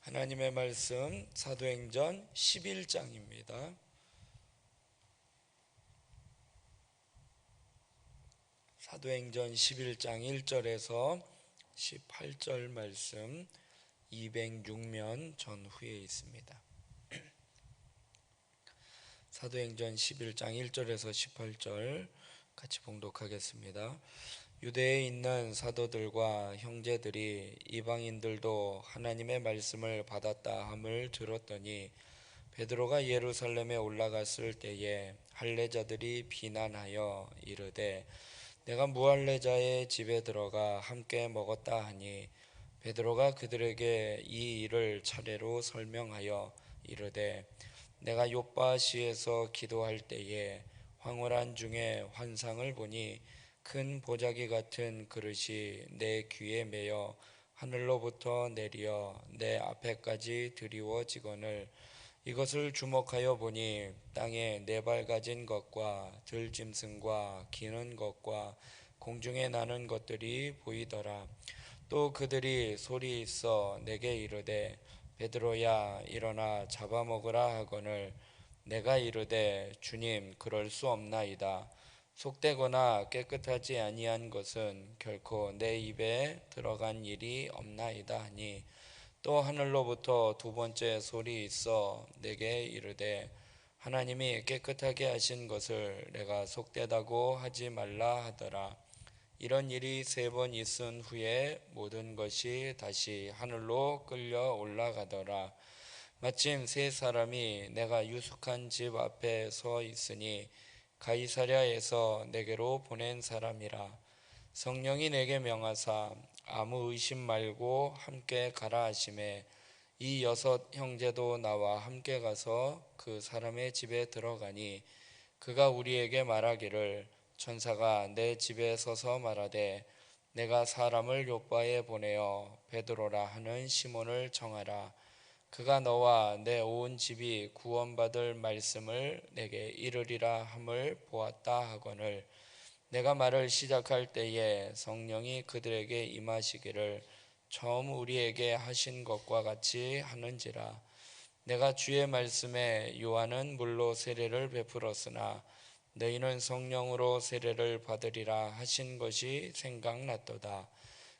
하나님의 말씀 사도행전 11장입니다. 사도행전 11장 1절에서 18절 말씀 206면 전후에 있습니다. 사도행전 11장 1절에서 18절 같이 봉독하겠습니다. 유대에 있는 사도들과 형제들이 이방인들도 하나님의 말씀을 받았다 함을 들었더니 베드로가 예루살렘에 올라갔을 때에 할례자들이 비난하여 이르되 내가 무할례자의 집에 들어가 함께 먹었다 하니 베드로가 그들에게 이 일을 차례로 설명하여 이르되 내가 요빠시에서 기도할 때에 황홀한 중에 환상을 보니 큰 보자기 같은 그릇이 내 귀에 매여 하늘로부터 내려 내 앞에까지 드리워지거늘 이것을 주목하여 보니 땅에 네 발 가진 것과 들짐승과 기는 것과 공중에 나는 것들이 보이더라. 또 그들이 소리 있어 내게 이르되 베드로야 일어나 잡아먹으라 하거늘 내가 이르되 주님 그럴 수 없나이다. 속되거나 깨끗하지 아니한 것은 결코 내 입에 들어간 일이 없나이다 하니 또 하늘로부터 두 번째 소리 있어 내게 이르되 하나님이 깨끗하게 하신 것을 내가 속되다고 하지 말라 하더라. 이런 일이 세 번 있은 후에 모든 것이 다시 하늘로 끌려 올라가더라. 마침 세 사람이 내가 유숙한 집 앞에 서 있으니 가이사랴에서 내게로 보낸 사람이라. 성령이 내게 명하사 아무 의심 말고 함께 가라 하시매 이 여섯 형제도 나와 함께 가서 그 사람의 집에 들어가니 그가 우리에게 말하기를 천사가 내 집에 서서 말하되 내가 사람을 요빠에 보내어 베드로라 하는 시몬을 정하라. 그가 너와 내 온 집이 구원받을 말씀을 내게 이르리라 함을 보았다 하거늘 내가 말을 시작할 때에 성령이 그들에게 임하시기를 처음 우리에게 하신 것과 같이 하는지라. 내가 주의 말씀에 요한은 물로 세례를 베풀었으나 너희는 성령으로 세례를 받으리라 하신 것이 생각났도다.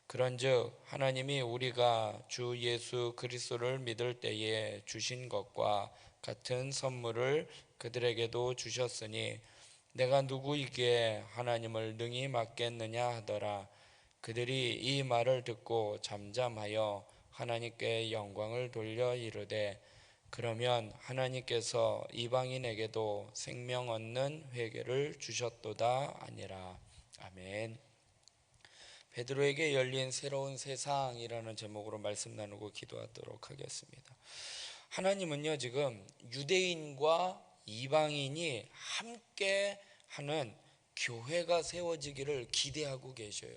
그런즉 하나님이 우리가 주 예수 그리스도를 믿을 때에 주신 것과 같은 선물을 그들에게도 주셨으니 내가 누구이기에 하나님을 능히 맡겠느냐 하더라. 그들이 이 말을 듣고 잠잠하여 하나님께 영광을 돌려 이르되 그러면 하나님께서 이방인에게도 생명 얻는 회개를 주셨도다 아니라. 아멘. 베드로에게 열린 새로운 세상이라는 제목으로 말씀 나누고 기도하도록 하겠습니다. 하나님은요 지금 유대인과 이방인이 함께 하는 교회가 세워지기를 기대하고 계셔요.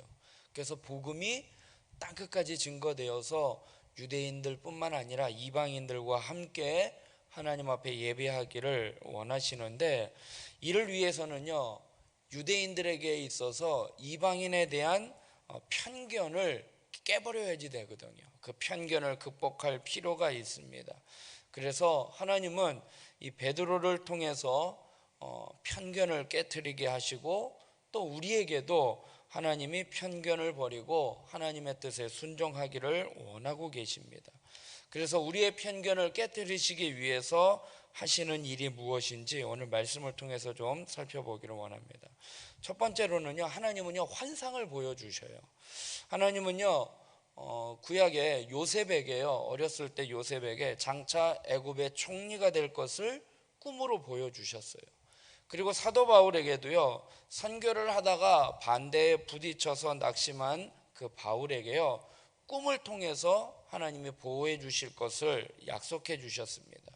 그래서 복음이 땅끝까지 증거되어서 유대인들뿐만 아니라 이방인들과 함께 하나님 앞에 예배하기를 원하시는데 이를 위해서는요 유대인들에게 있어서 이방인에 대한 편견을 깨버려야지 되거든요. 그 편견을 극복할 필요가 있습니다. 그래서 하나님은 이 베드로를 통해서 편견을 깨트리게 하시고 또 우리에게도 하나님이 편견을 버리고 하나님의 뜻에 순종하기를 원하고 계십니다. 그래서 우리의 편견을 깨트리시기 위해서 하시는 일이 무엇인지 오늘 말씀을 통해서 좀 살펴보기를 원합니다. 첫 번째로는요, 하나님은요 환상을 보여주셔요. 하나님은요 구약에 요셉에게요 어렸을 때 요셉에게 장차 애굽의 총리가 될 것을 꿈으로 보여주셨어요. 그리고 사도 바울에게도요 선교를 하다가 반대에 부딪혀서 낙심한 그 바울에게요 꿈을 통해서 하나님이 보호해 주실 것을 약속해 주셨습니다.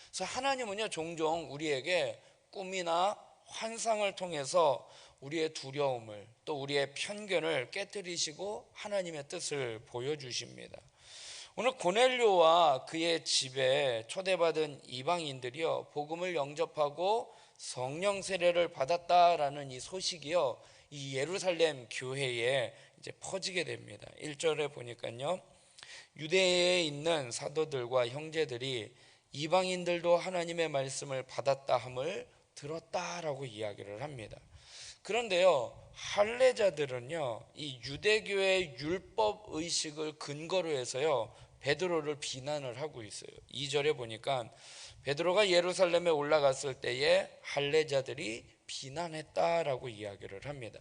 그래서 하나님은요 종종 우리에게 꿈이나 환상을 통해서 우리의 두려움을 또 우리의 편견을 깨뜨리시고 하나님의 뜻을 보여주십니다. 오늘 고넬료와 그의 집에 초대받은 이방인들이요 복음을 영접하고 성령 세례를 받았다라는 이 소식이요 이 예루살렘 교회에 이제 퍼지게 됩니다. 1절에 보니까요 유대에 있는 사도들과 형제들이 이방인들도 하나님의 말씀을 받았다 함을 들었다라고 이야기를 합니다. 그런데요, 할례자들은요, 이 유대교의 율법 의식을 근거로 해서요, 베드로를 비난을 하고 있어요. 2절에 보니까 베드로가 예루살렘에 올라갔을 때에 할례자들이 비난했다라고 이야기를 합니다.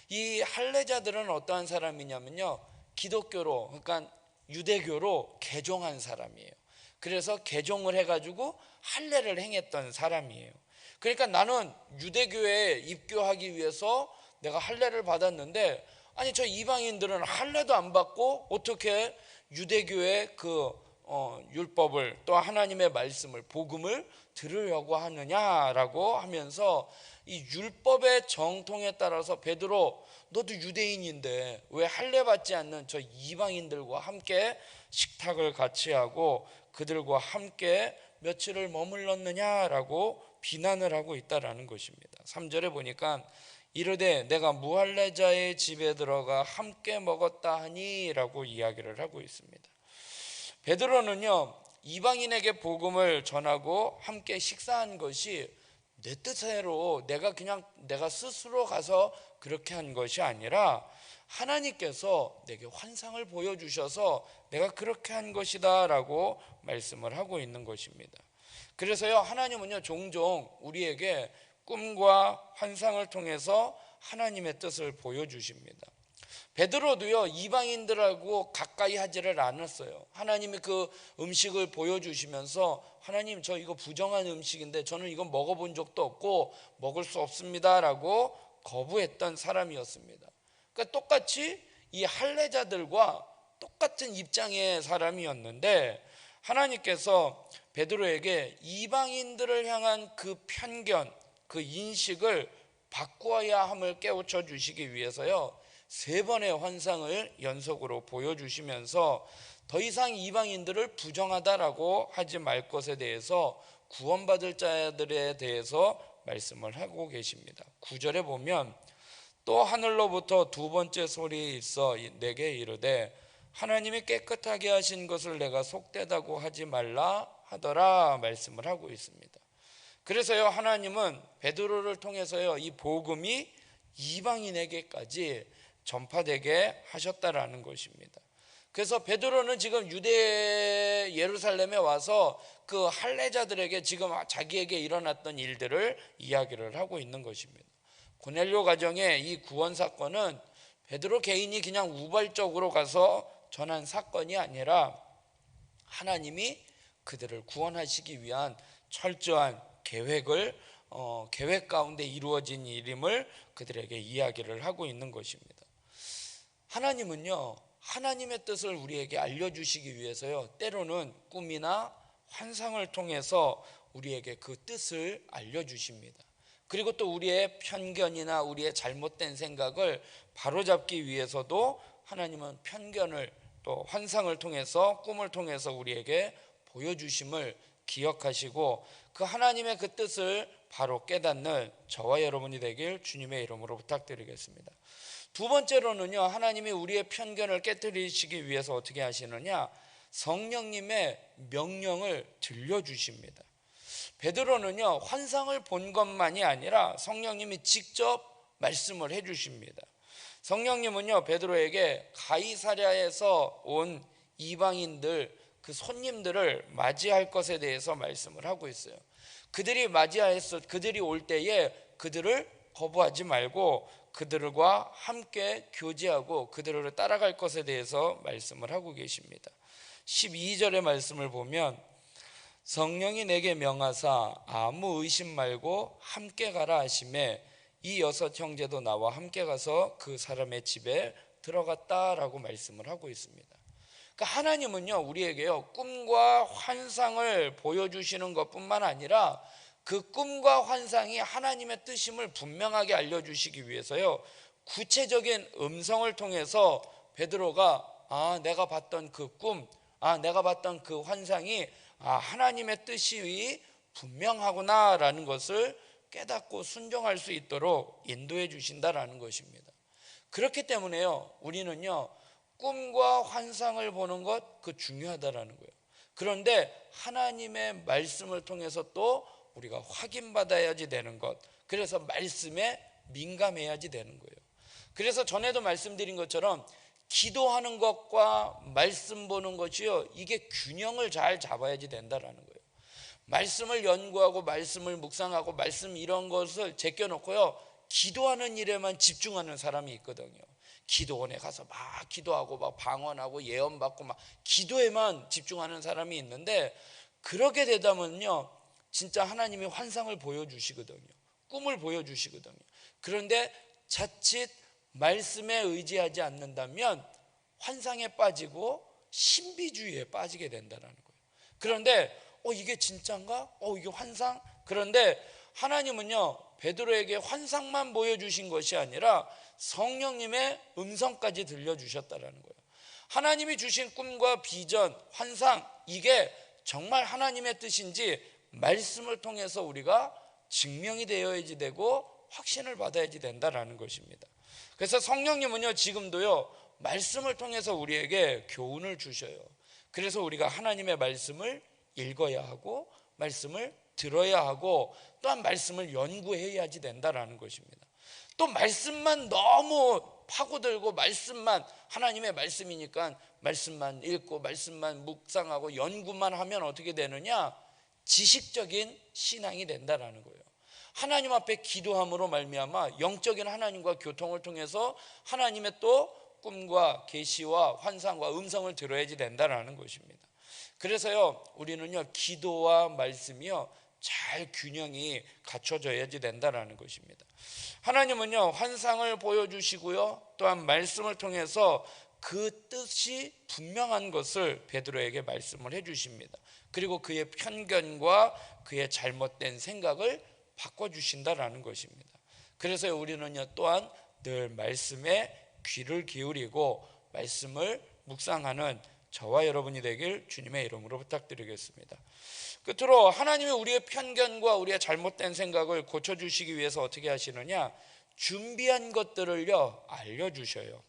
이 할례자들은 어떠한 사람이냐면요, 기독교로, 그러니까 유대교로 개종한 사람이에요. 그래서 개종을 해가지고 할례를 행했던 사람이에요. 그러니까 나는 유대교에 입교하기 위해서 내가 할례를 받았는데, 아니 저 이방인들은 할례도 안 받고 어떻게 유대교의 그 율법을, 또 하나님의 말씀을, 복음을 들으려고 하느냐라고 하면서 이 율법의 정통에 따라서 베드로, 너도 유대인인데 왜 할례 받지 않는 저 이방인들과 함께 식탁을 같이 하고 그들과 함께 며칠을 머물렀느냐라고 비난을 하고 있다라는 것입니다. 3절에 보니까 이르되 내가 무할례자의 집에 들어가 함께 먹었다 하니라고 이야기를 하고 있습니다. 베드로는요, 이방인에게 복음을 전하고 함께 식사한 것이 내 뜻대로 내가 스스로 가서 그렇게 한 것이 아니라 하나님께서 내게 환상을 보여주셔서 내가 그렇게 한 것이다 라고 말씀을 하고 있는 것입니다. 그래서요, 하나님은요 종종 우리에게 꿈과 환상을 통해서 하나님의 뜻을 보여주십니다. 베드로도요, 이방인들하고 가까이 하지를 않았어요. 하나님이 그 음식을 보여주시면서, 하나님 저 이거 부정한 음식인데 저는 이거 먹어본 적도 없고 먹을 수 없습니다 라고 거부했던 사람이었습니다. 그러니까 똑같이 이 할례자들과 똑같은 입장의 사람이었는데, 하나님께서 베드로에게 이방인들을 향한 그 편견, 그 인식을 바꾸어야 함을 깨우쳐 주시기 위해서요, 3번의 환상을 연속으로 보여주시면서 더 이상 이방인들을 부정하다라고 하지 말 것에 대해서, 구원받을 자들에 대해서 말씀을 하고 계십니다. 9절에 보면 또 하늘로부터 2번째 소리 있어 내게 이르되 하나님이 깨끗하게 하신 것을 내가 속되다고 하지 말라 하더라 말씀을 하고 있습니다. 그래서요, 하나님은 베드로를 통해서요, 이 복음이 이방인에게까지 전파되게 하셨다라는 것입니다. 그래서 베드로는 지금 유대 예루살렘에 와서 그 할례자들에게 지금 자기에게 일어났던 일들을 이야기를 하고 있는 것입니다. 고넬료 가정의 이 구원 사건은 베드로 개인이 그냥 우발적으로 가서 전한 사건이 아니라 하나님이 그들을 구원하시기 위한 철저한 계획 가운데 이루어진 일임을 그들에게 이야기를 하고 있는 것입니다. 하나님은요, 하나님의 뜻을 우리에게 알려주시기 위해서요, 때로는 꿈이나 환상을 통해서 우리에게 그 뜻을 알려주십니다. 그리고 또 우리의 편견이나 우리의 잘못된 생각을 바로잡기 위해서도 하나님은 편견을, 또 환상을 통해서, 꿈을 통해서 우리에게 보여주심을 기억하시고 그 하나님의 그 뜻을 바로 깨닫는 저와 여러분이 되길 주님의 이름으로 부탁드리겠습니다. 2번째로는요, 하나님이 우리의 편견을 깨뜨리시기 위해서 어떻게 하시느냐, 성령님의 명령을 들려주십니다. 베드로는요, 환상을 본 것만이 아니라 성령님이 직접 말씀을 해주십니다. 성령님은요, 베드로에게 가이사랴에서 온 이방인들, 그 손님들을 맞이할 것에 대해서 말씀을 하고 있어요. 그들이 올 때에 그들을 거부하지 말고 그들과 함께 교제하고 그들을 따라갈 것에 대해서 말씀을 하고 계십니다. 12절의 말씀을 보면 성령이 내게 명하사 아무 의심 말고 함께 가라 하시매 이 6 형제도 나와 함께 가서 그 사람의 집에 들어갔다라고 말씀을 하고 있습니다. 그러니까 하나님은요, 우리에게요, 꿈과 환상을 보여주시는 것뿐만 아니라 그 꿈과 환상이 하나님의 뜻임을 분명하게 알려주시기 위해서요, 구체적인 음성을 통해서 베드로가 내가 봤던 그 꿈, 내가 봤던 그 환상이 하나님의 뜻이 분명하구나 라는 것을 깨닫고 순종할 수 있도록 인도해 주신다라는 것입니다. 그렇기 때문에요, 우리는요, 꿈과 환상을 보는 것 그 중요하다라는 거예요. 그런데 하나님의 말씀을 통해서 또 우리가 확인받아야지 되는 것, 그래서 말씀에 민감해야지 되는 거예요. 그래서 전에도 말씀드린 것처럼 기도하는 것과 말씀 보는 것이요, 이게 균형을 잘 잡아야지 된다라는 거예요. 말씀을 연구하고 말씀을 묵상하고 말씀 이런 것을 제껴놓고요, 기도하는 일에만 집중하는 사람이 있거든요. 기도원에 가서 막 기도하고 막 방언하고 예언받고 막 기도에만 집중하는 사람이 있는데, 그렇게 되다 보면요 진짜 하나님이 환상을 보여주시거든요. 꿈을 보여주시거든요. 그런데 자칫 말씀에 의지하지 않는다면 환상에 빠지고 신비주의에 빠지게 된다는 거예요. 그런데 이게 진짜인가? 이게 환상? 그런데 하나님은요 베드로에게 환상만 보여주신 것이 아니라 성령님의 음성까지 들려주셨다는 거예요. 하나님이 주신 꿈과 비전, 환상, 이게 정말 하나님의 뜻인지 말씀을 통해서 우리가 증명이 되어야지 되고 확신을 받아야지 된다라는 것입니다. 그래서 성령님은요 지금도요 말씀을 통해서 우리에게 교훈을 주셔요. 그래서 우리가 하나님의 말씀을 읽어야 하고 말씀을 들어야 하고 또한 말씀을 연구해야지 된다라는 것입니다. 또 말씀만 너무 파고들고 말씀만, 하나님의 말씀이니까 말씀만 읽고 말씀만 묵상하고 연구만 하면 어떻게 되느냐? 지식적인 신앙이 된다라는 거예요. 하나님 앞에 기도함으로 말미암아 영적인 하나님과 교통을 통해서 하나님의 또 꿈과 계시와 환상과 음성을 들어야지 된다라는 것입니다. 그래서요 우리는요 기도와 말씀이요 잘 균형이 갖춰져야지 된다라는 것입니다. 하나님은요 환상을 보여주시고요 또한 말씀을 통해서 그 뜻이 분명한 것을 베드로에게 말씀을 해주십니다. 그리고 그의 편견과 그의 잘못된 생각을 바꿔주신다라는 것입니다. 그래서 우리는요 또한 늘 말씀에 귀를 기울이고 말씀을 묵상하는 저와 여러분이 되길 주님의 이름으로 부탁드리겠습니다. 끝으로 하나님이 우리의 편견과 우리의 잘못된 생각을 고쳐주시기 위해서 어떻게 하시느냐? 준비한 것들을요 알려주셔요.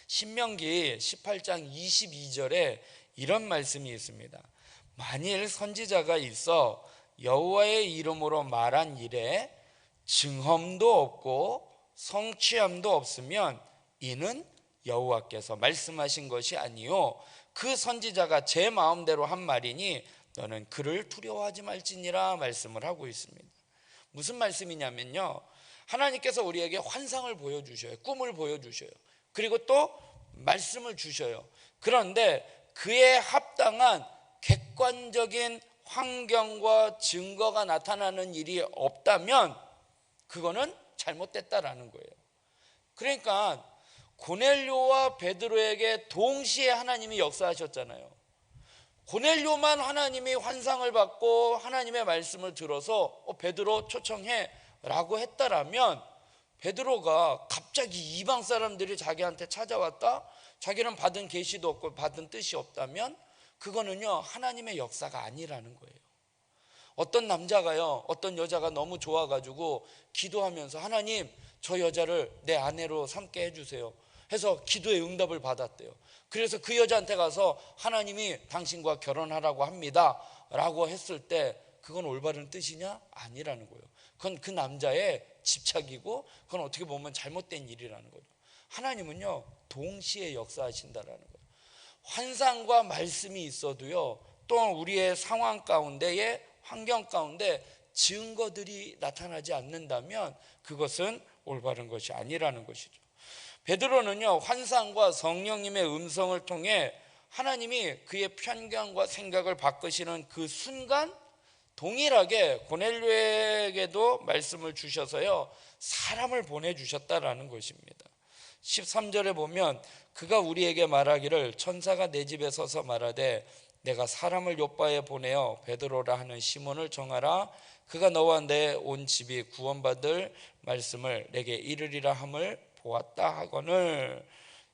신명기 18장 22절에 이런 말씀이 있습니다. 만일 선지자가 있어 여호와의 이름으로 말한 일에 증험도 없고 성취함도 없으면 이는 여호와께서 말씀하신 것이 아니요 그 선지자가 제 마음대로 한 말이니 너는 그를 두려워하지 말지니라 말씀을 하고 있습니다. 무슨 말씀이냐면요 하나님께서 우리에게 환상을 보여주셔요. 꿈을 보여주셔요. 그리고 또 말씀을 주셔요. 그런데 그에 합당한 객관적인 환경과 증거가 나타나는 일이 없다면 그거는 잘못됐다라는 거예요. 그러니까 고넬료와 베드로에게 동시에 하나님이 역사하셨잖아요. 고넬료만 하나님이 환상을 받고 하나님의 말씀을 들어서 베드로 초청해 라고 했다라면 베드로가 갑자기 이방 사람들이 자기한테 찾아왔다? 자기는 받은 계시도 없고 받은 뜻이 없다면 그거는요 하나님의 역사가 아니라는 거예요. 어떤 남자가요 어떤 여자가 너무 좋아가지고 기도하면서 하나님 저 여자를 내 아내로 삼게 해주세요 해서 기도의 응답을 받았대요. 그래서 그 여자한테 가서 하나님이 당신과 결혼하라고 합니다 라고 했을 때 그건 올바른 뜻이냐? 아니라는 거예요. 그건 그 남자의 집착이고 그건 어떻게 보면 잘못된 일이라는 거죠. 하나님은요 동시에 역사하신다라는 거예요. 환상과 말씀이 있어도요 또한 우리의 상황 가운데의 환경 가운데 증거들이 나타나지 않는다면 그것은 올바른 것이 아니라는 것이죠. 베드로는요 환상과 성령님의 음성을 통해 하나님이 그의 편견과 생각을 바꾸시는 그 순간 동일하게 고넬료에게도 말씀을 주셔서요 사람을 보내주셨다라는 것입니다. 13절에 보면 그가 우리에게 말하기를 천사가 내 집에 서서 말하되 내가 사람을 요바에 보내어 베드로라 하는 시몬을 정하라. 그가 너와 내 온 집이 구원받을 말씀을 내게 이르리라 함을 보았다 하거늘.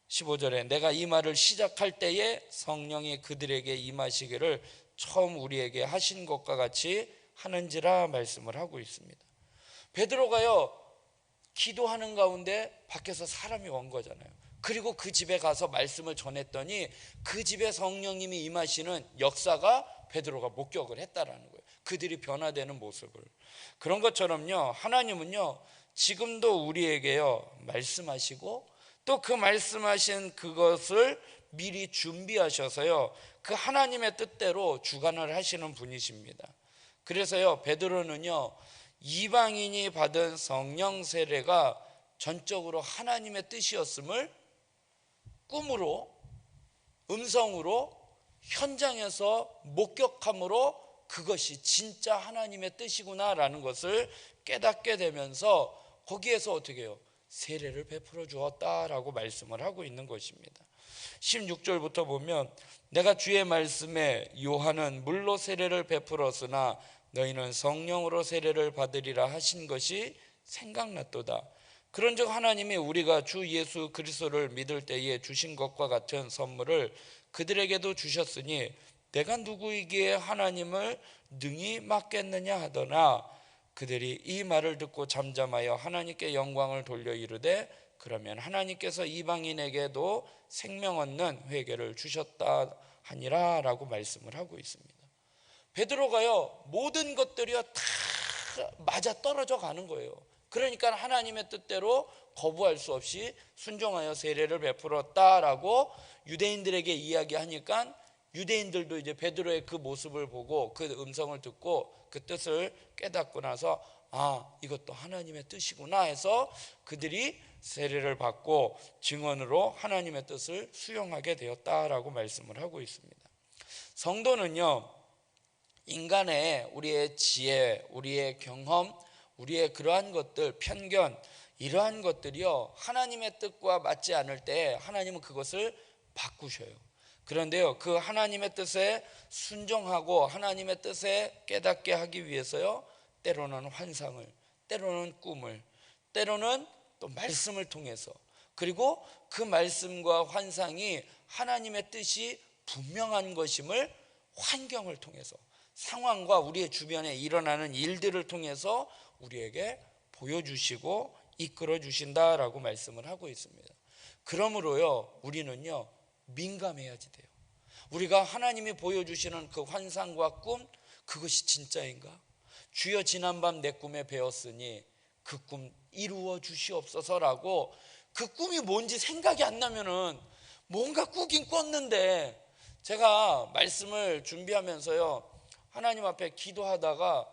15절에 내가 이 말을 시작할 때에 성령이 그들에게 임하시기를 처음 우리에게 하신 것과 같이 하는지라 말씀을 하고 있습니다. 베드로가요 기도하는 가운데 밖에서 사람이 온 거잖아요. 그리고 그 집에 가서 말씀을 전했더니 그 집에 성령님이 임하시는 역사가 베드로가 목격을 했다라는 거예요. 그들이 변화되는 모습을. 그런 것처럼요, 하나님은요 지금도 우리에게요 말씀하시고 또 그 말씀하신 그것을 미리 준비하셔서요 그 하나님의 뜻대로 주관을 하시는 분이십니다. 그래서요 베드로는요 이방인이 받은 성령 세례가 전적으로 하나님의 뜻이었음을 꿈으로, 음성으로, 현장에서 목격함으로 그것이 진짜 하나님의 뜻이구나라는 것을 깨닫게 되면서 거기에서 어떻게 해요? 세례를 베풀어 주었다라고 말씀을 하고 있는 것입니다. 16절부터 보면 내가 주의 말씀에 요한은 물로 세례를 베풀었으나 너희는 성령으로 세례를 받으리라 하신 것이 생각났도다. 그런즉 하나님이 우리가 주 예수 그리스도를 믿을 때에 주신 것과 같은 선물을 그들에게도 주셨으니 내가 누구이기에 하나님을 능히 맡겠느냐 하더나 그들이 이 말을 듣고 잠잠하여 하나님께 영광을 돌려 이르되 그러면 하나님께서 이방인에게도 생명 얻는 회개를 주셨다 하니라 라고 말씀을 하고 있습니다. 베드로가요 모든 것들이요 다 맞아 떨어져 가는 거예요. 그러니까 하나님의 뜻대로 거부할 수 없이 순종하여 세례를 베풀었다라고 유대인들에게 이야기하니까 유대인들도 이제 베드로의 그 모습을 보고 그 음성을 듣고 그 뜻을 깨닫고 나서 아 이것도 하나님의 뜻이구나 해서 그들이 세례를 받고 증언으로 하나님의 뜻을 수용하게 되었다라고 말씀을 하고 있습니다. 성도는요 인간의 우리의 지혜, 우리의 경험, 우리의 그러한 것들, 편견 이러한 것들이요 하나님의 뜻과 맞지 않을 때 하나님은 그것을 바꾸셔요. 그런데요 그 하나님의 뜻에 순종하고 하나님의 뜻에 깨닫게 하기 위해서요 때로는 환상을, 때로는 꿈을, 때로는 또 말씀을 통해서 그리고 그 말씀과 환상이 하나님의 뜻이 분명한 것임을 환경을 통해서 상황과 우리의 주변에 일어나는 일들을 통해서 우리에게 보여주시고 이끌어 주신다라고 말씀을 하고 있습니다. 그러므로요 우리는요 민감해야지 돼요. 우리가 하나님이 보여주시는 그 환상과 꿈 그것이 진짜인가? 주여 지난밤 내 꿈에 배웠으니 그 꿈 이루어 주시옵소서라고 그 꿈이 뭔지 생각이 안 나면은 뭔가 꾸긴 꿨는데 제가 말씀을 준비하면서요 하나님 앞에 기도하다가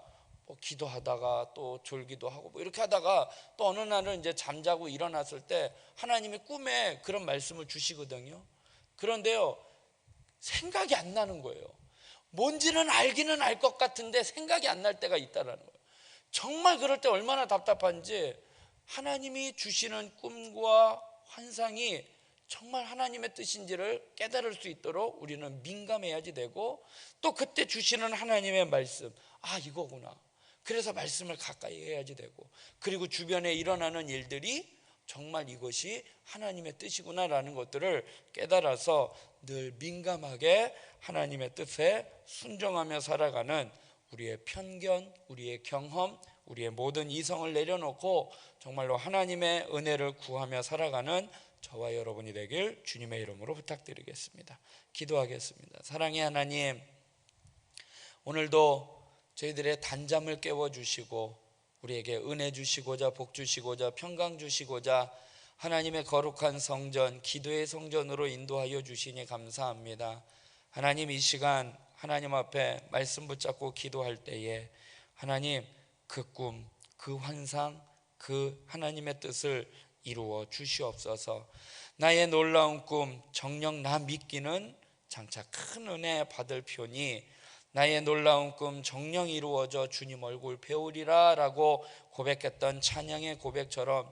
또 졸기도 하고 이렇게 하다가 또 어느 날은 이제 잠자고 일어났을 때 하나님이 꿈에 그런 말씀을 주시거든요. 그런데요 생각이 안 나는 거예요. 뭔지는 알기는 알 것 같은데 생각이 안 날 때가 있다라는 거예요. 정말 그럴 때 얼마나 답답한지 하나님이 주시는 꿈과 환상이 정말 하나님의 뜻인지를 깨달을 수 있도록 우리는 민감해야지 되고 또 그때 주시는 하나님의 말씀 아 이거구나 그래서 말씀을 가까이 해야지 되고 그리고 주변에 일어나는 일들이 정말 이것이 하나님의 뜻이구나라는 것들을 깨달아서 늘 민감하게 하나님의 뜻에 순종하며 살아가는 우리의 편견, 우리의 경험, 우리의 모든 이성을 내려놓고 정말로 하나님의 은혜를 구하며 살아가는 저와 여러분이 되길 주님의 이름으로 부탁드리겠습니다. 기도하겠습니다. 사랑의 하나님, 오늘도 저희들의 단잠을 깨워주시고 우리에게 은혜 주시고자 복 주시고자 평강 주시고자 하나님의 거룩한 성전, 기도의 성전으로 인도하여 주시니 감사합니다. 하나님 이 시간 하나님 앞에 말씀 붙잡고 기도할 때에 하나님 그 꿈, 그 환상, 그 하나님의 뜻을 이루어 주시옵소서. 나의 놀라운 꿈 정녕 나 믿기는 장차 큰 은혜 받을 표니 나의 놀라운 꿈 정녕 이루어져 주님 얼굴 배우리라 라고 고백했던 찬양의 고백처럼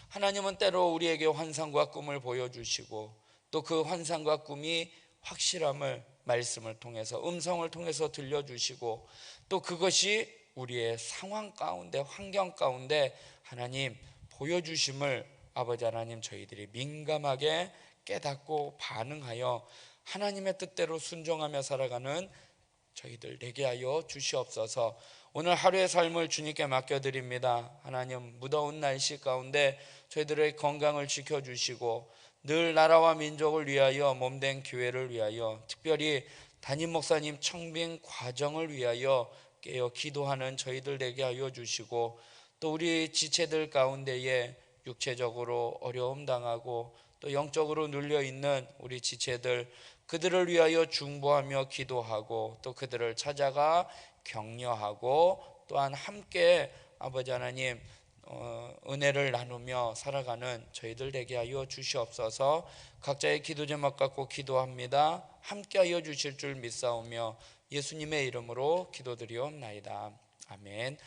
하나님은 때로 우리에게 환상과 꿈을 보여주시고 또 그 환상과 꿈이 확실함을 말씀을 통해서 음성을 통해서 들려주시고 또 그것이 우리의 상황 가운데 환경 가운데 하나님 보여주심을 아버지 하나님 저희들이 민감하게 깨닫고 반응하여 하나님의 뜻대로 순종하며 살아가는 저희들 되게 하여 주시옵소서. 오늘 하루의 삶을 주님께 맡겨드립니다. 하나님 무더운 날씨 가운데 저희들의 건강을 지켜주시고 늘 나라와 민족을 위하여 몸된 교회를 위하여 특별히 담임 목사님 청빙 과정을 위하여 깨어 기도하는 저희들 되게 하여 주시고, 또 우리 지체들 가운데에 육체적으로 어려움 당하고 또 영적으로 눌려 있는 우리 지체들, 그들을 위하여 중보하며 기도하고 또 그들을 찾아가 격려하고 또한 함께 아버지 하나님 은혜를 나누며 살아가는 저희들 되게 하여 주시옵소서. 각자의 기도 제목 갖고 기도합니다. 함께 하여 주실 줄 믿사오며 예수님의 이름으로 기도드리옵나이다. 아멘.